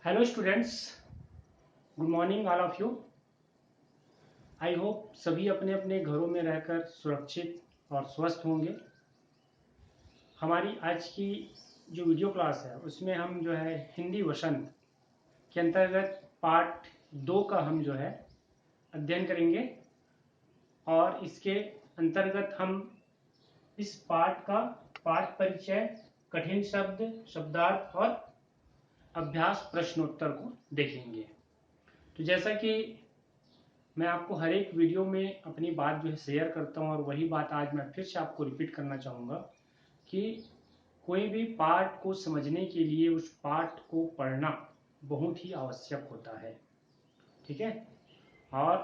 Hello students, good morning all of you. I hope सभी अपने अपने घरों में रहकर सुरक्षित और स्वस्थ होंगे। हमारी आज की जो वीडियो क्लास है उसमें हम जो है हिंदी वसंत के अंतर्गत पार्ट 2 का हम जो है अध्ययन करेंगे और इसके अंतर्गत हम इस पाठ का पाठ परिचय, कठिन शब्द, शब्दार्थ और अभ्यास प्रश्नोत्तर को देखेंगे। तो जैसा कि मैं आपको हर एक वीडियो में अपनी बात जो है शेयर करता हूँ और वही बात आज मैं फिर से आपको रिपीट करना चाहूँगा कि कोई भी पाठ को समझने के लिए उस पाठ को पढ़ना बहुत ही आवश्यक होता है। ठीक है, और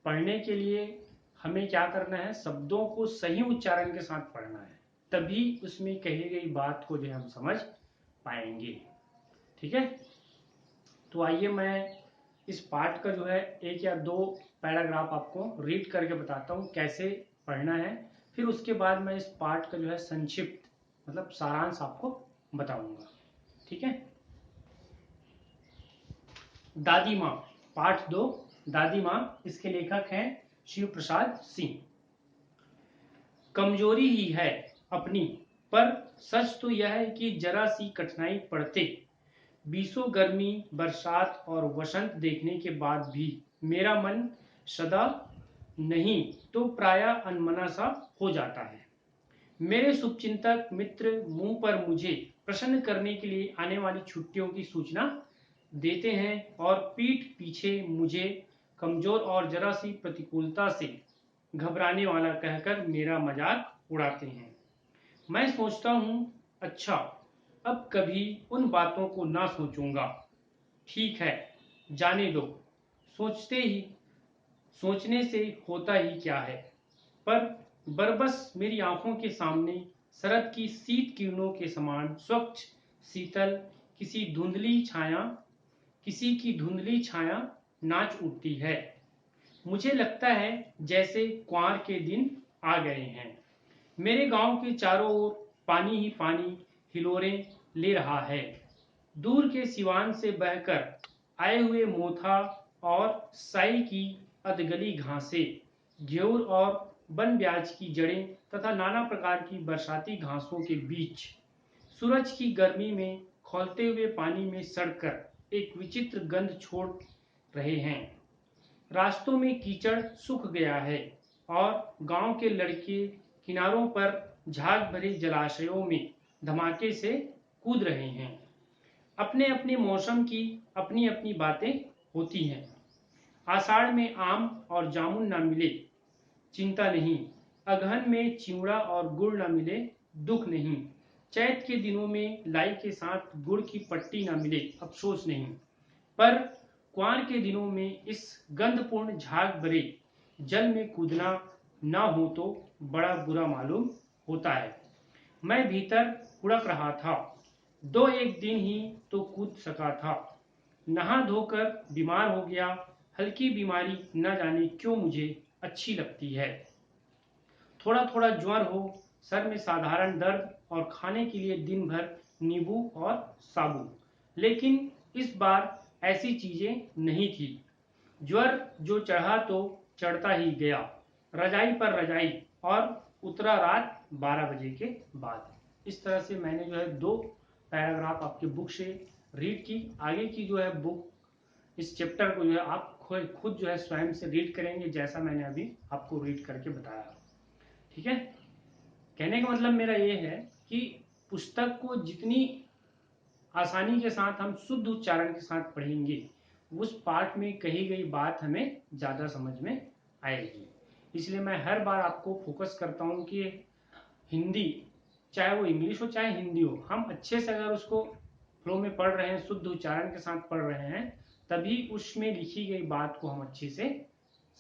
पढ़ने के लिए हमें क्या करना है, शब्दों को सही उच्चारण के साथ पढ़ना है, तभी उसमें कही गई बात को जो है हम समझ पाएंगे। ठीक है, तो आइए मैं इस पाठ का जो है एक या दो पैराग्राफ आपको रीड करके बताता हूँ कैसे पढ़ना है। फिर उसके बाद मैं इस पाठ का जो है संक्षिप्त मतलब सारांश आपको बताऊंगा। ठीक है, दादी माँ, पाठ 2, दादी माँ। इसके लेखक हैं शिव प्रसाद सिंह। कमजोरी ही है अपनी, पर सच तो यह है कि जरा सी कठिनाई पड़ते बीसों गर्मी, बरसात और वसंत देखने के बाद भी मेरा मन सदा नहीं तो प्रायः अनमना सा हो जाता है। मेरे शुभचिंतक मित्र मुंह पर मुझे प्रसन्न करने के लिए आने वाली छुट्टियों की सूचना देते हैं और पीठ पीछे मुझे कमजोर और जरा सी प्रतिकूलता से घबराने वाला कहकर मेरा मजाक उड़ाते हैं। मैं सोचता हूँ, अच्छा अब कभी उन बातों को ना सोचूंगा। ठीक है, जाने दो। सोचने से होता ही क्या है। पर बरबस मेरी आंखों के सामने शरद की शीत किरणों के समान स्वच्छ शीतल किसी की धुंधली छाया नाच उठती है। मुझे लगता है जैसे कुंवर के दिन आ गए हैं। मेरे गांव के चारों ओर पानी ही पानी हिलोरें ले रहा है। दूर के सिवान से बहकर आए हुए मोथा और साई की अधगली घासें, घेवर और बन ब्याज की जड़ें तथा नाना प्रकार की बरसाती घासों के बीच सूरज की गर्मी में खौलते हुए पानी में सड़कर एक विचित्र गंध छोड़ रहे हैं। रास्तों में कीचड़ सूख गया है और गांव के लड़के किनारों पर झाग भरे जलाशयों में धमाके से कूद रहे हैं। अपने अपने मौसम की अपनी अपनी बातें होती हैं। आषाढ़ में आम और जामुन ना मिले, चिंता नहीं। अगहन में चिवड़ा और गुड़ ना मिले, दुख नहीं। चैत के दिनों में लाई के साथ गुड़ की पट्टी ना मिले, अफसोस नहीं। पर कुंवर के दिनों में इस गंधपूर्ण झाग भरे जल में कूदना ना हो तो बड़ा बुरा मालूम होता है। मैं भीतर हुड़क रहा था। 2-1 दिन ही तो कूद सका था। नहा धोकर बीमार हो गया। हल्की बीमारी न जाने क्यों मुझे अच्छी लगती है। थोड़ा थोड़ा ज्वर हो, सर में साधारण दर्द और खाने के लिए दिन भर नींबू और साबुन। लेकिन इस बार ऐसी चीजें नहीं थी। ज्वर जो चढ़ा तो चढ़ता ही गया, रजाई पर रजाई, और उतरा रात 12 बजे के बाद। इस तरह से मैंने जो है 2 पैराग्राफ आपके बुक से रीड की। आगे की जो है बुक, इस चैप्टर को जो है आप खुद जो है स्वयं से रीड करेंगे, जैसा मैंने अभी आपको रीड करके बताया। ठीक है, कहने का मतलब मेरा ये है कि पुस्तक को जितनी आसानी के साथ हम शुद्ध उच्चारण के साथ पढ़ेंगे, उस पाठ में कही गई बात हमें ज्यादा समझ में आएगी। इसलिए मैं हर बार आपको फोकस करता हूं कि हिंदी, चाहे वो इंग्लिश हो चाहे हिंदी हो, हम अच्छे से अगर उसको फ्लो में पढ़ रहे हैं, शुद्ध उच्चारण के साथ पढ़ रहे हैं, तभी उसमें लिखी गई बात को हम अच्छे से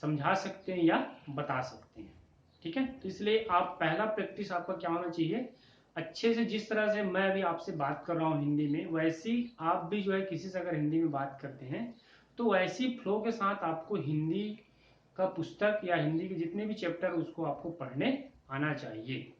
समझा सकते हैं या बता सकते हैं। ठीक है, तो इसलिए आप पहला प्रैक्टिस आपका क्या होना चाहिए, अच्छे से जिस तरह से मैं अभी आपसे बात कर रहा हूँ हिंदी में, वैसी आप भी जो है किसी से अगर हिंदी में बात करते हैं तो वैसी फ्लो के साथ आपको हिंदी का पुस्तक या हिंदी के जितने भी चैप्टर उसको आपको पढ़ने आना चाहिए।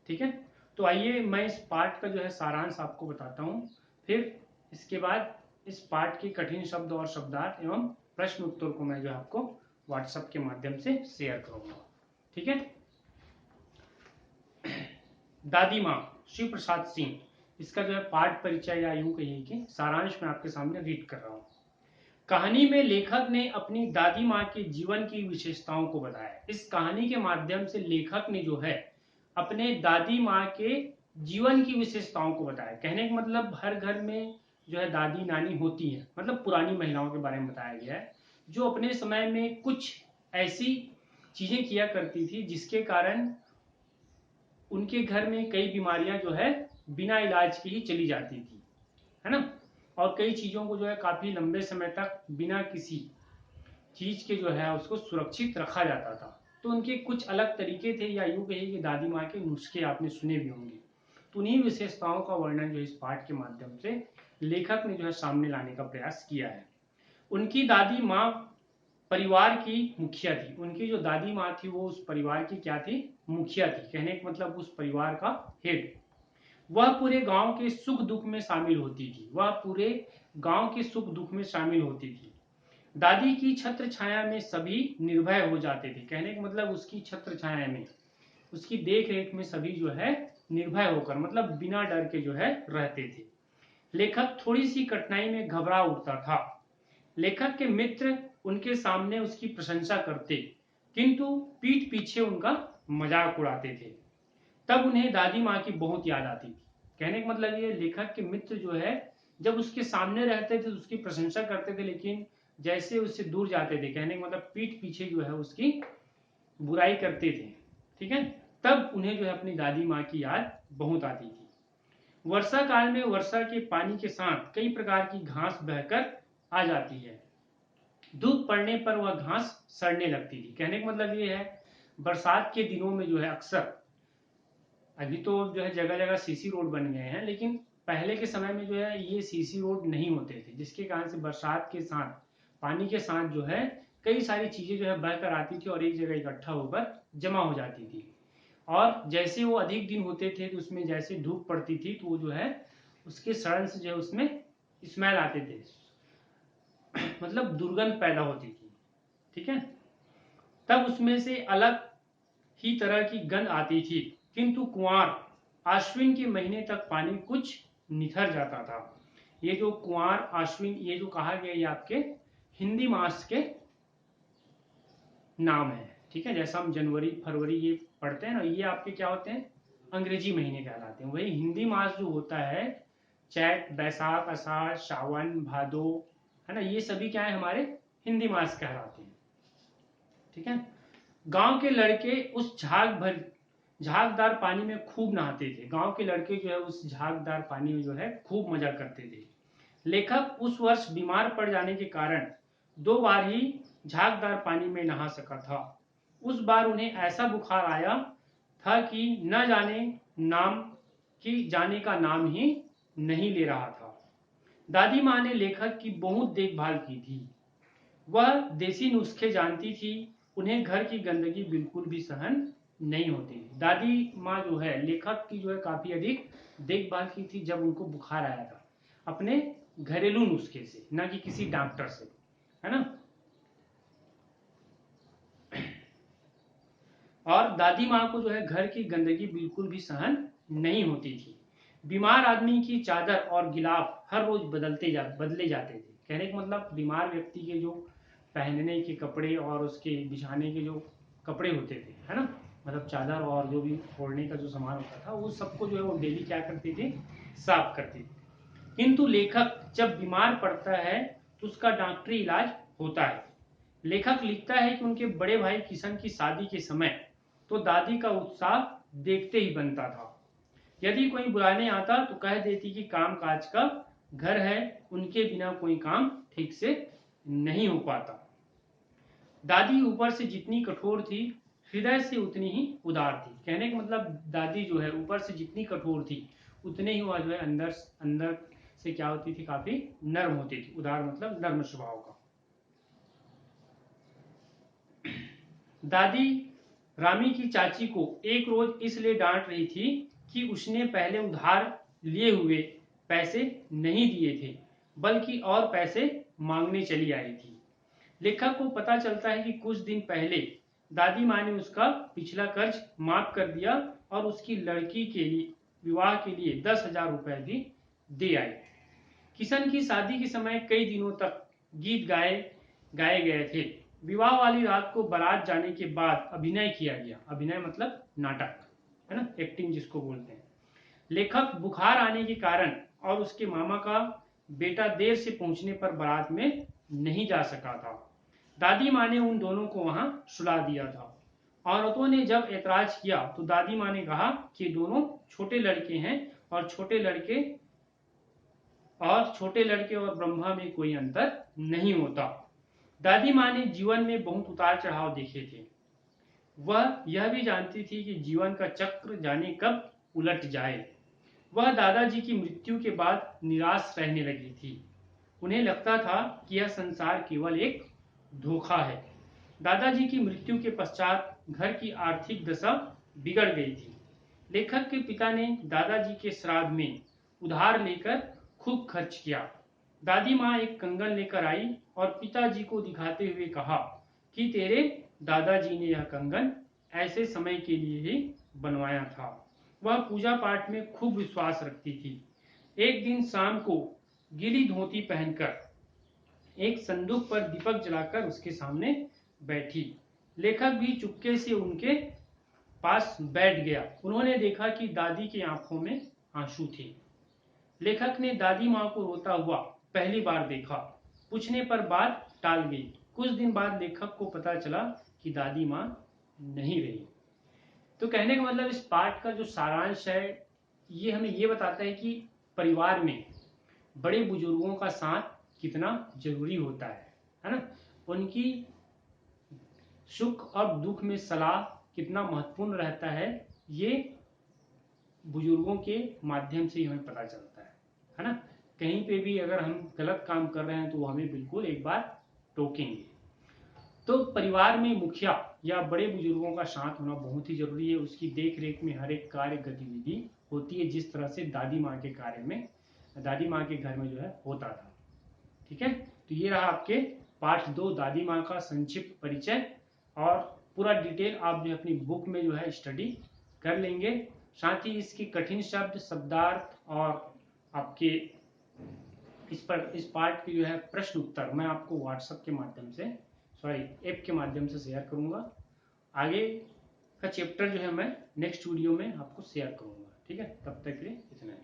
ठीक है, तो आइए मैं इस पाठ का जो है सारांश आपको बताता हूँ, फिर इसके बाद इस पाठ के कठिन शब्द और शब्दार्थ एवं प्रश्न उत्तर को मैं जो आपको व्हाट्सएप के माध्यम से शेयर करूंगा। ठीक है। दादी माँ शिव प्रसाद सिंह, इसका जो है पाठ परिचय या यूं कहिए कि सारांश मैं आपके सामने रीड कर रहा हूँ। कहानी में लेखक ने अपनी दादी माँ के जीवन की विशेषताओं को बताया। इस कहानी के माध्यम से लेखक ने जो है अपने दादी माँ के जीवन की विशेषताओं को बताया। कहने का मतलब हर घर में जो है दादी नानी होती है, मतलब पुरानी महिलाओं के बारे में बताया गया है जो अपने समय में कुछ ऐसी चीजें किया करती थी जिसके कारण उनके घर में कई बीमारियां जो है बिना इलाज के ही चली जाती थी, है ना। और कई चीजों को जो है काफी लंबे समय तक बिना किसी चीज के जो है उसको सुरक्षित रखा जाता था। तो उनके कुछ अलग तरीके थे, या यूं कहिए कि दादी माँ के नुस्खे आपने सुने भी होंगे। तो उन्हीं विशेषताओं का वर्णन जो इस पाठ के माध्यम से लेखक ने जो है सामने लाने का प्रयास किया है। उनकी दादी माँ परिवार की मुखिया थी। उनकी जो दादी माँ थी वो उस परिवार की क्या थी, मुखिया थी। कहने का मतलब उस परिवार का हेड। वह पूरे गांव के सुख दुख में शामिल होती थी। वह पूरे गांव के सुख दुख में शामिल होती थी। दादी की छत्र छाया में सभी निर्भय हो जाते थे। कहने का मतलब उसकी छत्र छाया में, उसकी देख रेख में सभी जो है निर्भय होकर, मतलब बिना डर के जो है रहते थे। लेखक थोड़ी सी कठिनाई में घबरा उठता था। लेखक के मित्र उनके सामने उसकी प्रशंसा करते, किंतु पीठ पीछे उनका मजाक उड़ाते थे। तब उन्हें दादी माँ की बहुत याद आती थी। कहने का मतलब ये, लेखक के मित्र जो है जब उसके सामने रहते थे तो उसकी प्रशंसा करते थे, लेकिन जैसे उससे दूर जाते थे, कहने का मतलब पीठ पीछे जो है उसकी बुराई करते थे। ठीक है। तब उन्हें जो है अपनी दादी माँ की याद बहुत आती थी। वर्षा काल में वर्षा के पानी के साथ कई प्रकार की घास बहकर आ जाती है। धूप पड़ने पर वह घास सड़ने लगती थी। कहने का मतलब ये है, बरसात के दिनों में जो है अक्सर, अभी तो जो है जगह जगह सीसी रोड बन गए हैं, लेकिन पहले के समय में जो है ये सीसी रोड नहीं होते थे, जिसके कारण से बरसात के साथ पानी के साथ जो है कई सारी चीजें जो है बहकर आती थी और एक जगह इकट्ठा होकर जमा हो जाती थी। और जैसे वो अधिक दिन होते थे तो उसमें जैसे धूप पड़ती थी तो वो जो है उसके सड़न से जो है उसमें स्मेल आते थे, मतलब दुर्गंध पैदा होती थी। ठीक है। तब उसमें से अलग ही तरह की गंध आती थी, किंतु कुंवार आश्विन के महीने तक पानी कुछ निखर जाता था। ये जो कुंवार आश्विन, ये जो कहा गया, ये आपके हिंदी मास के नाम है। ठीक है। जैसा हम जनवरी फरवरी ये पढ़ते हैं ना, ये आपके क्या होते हैं, अंग्रेजी महीने कहलाते हैं। वही हिंदी मास जो होता है, चैत बैसाख आषाढ़ सावन भादो, है ना, ये सभी क्या है हमारे हिंदी मास कहलाते हैं। ठीक है। गांव के लड़के उस झागदार पानी में खूब नहाते थे। गांव के लड़के जो है उस झागदार पानी में जो है खूब मजा करते थे। लेखक उस वर्ष बीमार पड़ जाने के कारण 2 बार ही झागदार पानी में नहा सका था। उस बार उन्हें ऐसा बुखार आया था कि न जाने नाम की जाने का नाम ही नहीं ले रहा था। दादी माँ ने लेखक की बहुत देखभाल की थी। वह देसी नुस्खे जानती थी। उन्हें घर की गंदगी बिल्कुल भी सहन नहीं होती। दादी माँ जो है लेखक की जो है काफी अधिक देखभाल की थी जब उनको बुखार आया था, अपने घरेलू नुस्खे से, ना कि किसी डॉक्टर से, है ना। और दादी माँ को जो है घर की गंदगी बिल्कुल भी सहन नहीं होती थी। बीमार आदमी की चादर और गिलाफ हर रोज बदले जाते थे। कहने का मतलब बीमार व्यक्ति के जो पहनने के कपड़े और उसके बिछाने के जो कपड़े होते थे, है ना, मतलब चादर और जो भी ओढ़ने का जो सामान होता था, वो सबको जो है वो डेली क्या करती थी, साफ करती थी। किंतु लेखक जब बीमार पड़ता है तो उसका डॉक्टरी इलाज होता है। लेखक लिखता है कि उनके बड़े भाई किशन की शादी के समय तो दादी का उत्साह देखते ही बनता था। यदि कोई बुलाने आता तो कह देती कि काम काज का घर है, उनके बिना कोई काम ठीक से नहीं हो पाता। दादी ऊपर से जितनी कठोर थी, हृदय से उतनी ही उदार थी। कहने का मतलब दादी जो है ऊपर से जितनी कठोर थी, उतने ही वह जो है अंदर अंदर से क्या होती थी, काफी नर्म होती थी। उदार मतलब नर्म स्वभाव का। दादी रामी की चाची को एक रोज इसलिए डांट रही थी कि उसने पहले उधार लिए हुए पैसे नहीं दिए थे। बल्कि और पैसे मांगने चली आई थी। लेखक को पता चलता है कि कुछ दिन पहले दादी माँ ने उसका पिछला कर्ज माफ कर दिया और उसकी लड़की के लिए विवाह के लिए 10,000 रुपए भी दे आई। किशन की शादी के समय कई दिनों तक गीत गाए गए थे। विवाह वाली रात को बारात जाने के बाद अभिनय किया गया। अभिनय मतलब नाटक, है ना, एक्टिंग जिसको बोलते हैं। लेखक बुखार आने के कारण और उसके मामा का बेटा देर से पहुंचने पर बारात में नहीं जा सका था। दादी माँ ने उन दोनों को वहां सुला दिया था। औरतों ने जब ऐतराज किया तो दादी माँ ने कहा कि दोनों छोटे लड़के हैं और छोटे लड़के और ब्रह्मा में कोई अंतर नहीं होता। दादी माँ ने जीवन में बहुत उतार चढ़ाव देखे थे। वह यह भी जानती थी कि जीवन का चक्र जाने कब उलट जाए। वह दादाजी की मृत्यु के बाद निराश रहने लगी थी। उन्हें लगता था कि यह संसार केवल एक धोखा है। दादाजी की मृत्यु के पश्चात घर की आर्थिक दशा बिगड़ गई थी। लेखक के पिता ने दादाजी के श्राद्ध में उधार लेकर खूब खर्च किया। दादी माँ एक कंगन लेकर आई और पिताजी को दिखाते हुए कहा कि तेरे दादाजी ने यह कंगन ऐसे समय के लिए ही बनवाया था। वह पूजा पाठ में खूब विश्वास रखती थी। एक दिन शाम को गीली धोती पहनकर एक संदूक पर दीपक जलाकर उसके सामने बैठी। लेखक भी चुपके से उनके पास बैठ गया। उन्होंने देखा कि दादी की आंखों में आंसू थे। लेखक ने दादी माँ को रोता हुआ पहली बार देखा। पूछने पर बात टाल गई। कुछ दिन बाद लेखक को पता चला कि दादी माँ नहीं रही। तो कहने का मतलब इस पाठ का जो सारांश है, ये हमें ये बताता है कि परिवार में बड़े बुजुर्गों का साथ कितना जरूरी होता है ना। उनकी सुख और दुख में सलाह कितना महत्वपूर्ण रहता है, ये बुजुर्गों के माध्यम से ही हमें पता चलता है ना। कहीं पे भी अगर हम गलत काम कर रहे हैं तो वो हमें बिल्कुल एक बार टोकेंगे। तो परिवार में मुखिया या बड़े बुजुर्गों का साथ होना बहुत ही जरूरी है। उसकी देख रेख में हर एक कार्य गतिविधि होती है, जिस तरह से दादी माँ के घर में जो है होता था। ठीक है, तो ये रहा आपके पाठ 2 दादी माँ का संक्षिप्त परिचय, और पूरा डिटेल आप जो अपनी बुक में जो है स्टडी कर लेंगे। साथ ही इसकी कठिन शब्द, शब्दार्थ और आपके इस पाठ की जो है प्रश्न उत्तर मैं आपको व्हाट्सएप के माध्यम से ऐप के माध्यम से शेयर करूंगा। आगे का चैप्टर जो है मैं नेक्स्ट वीडियो में आपको शेयर करूंगा। ठीक है, तब तक के लिए इतना ही।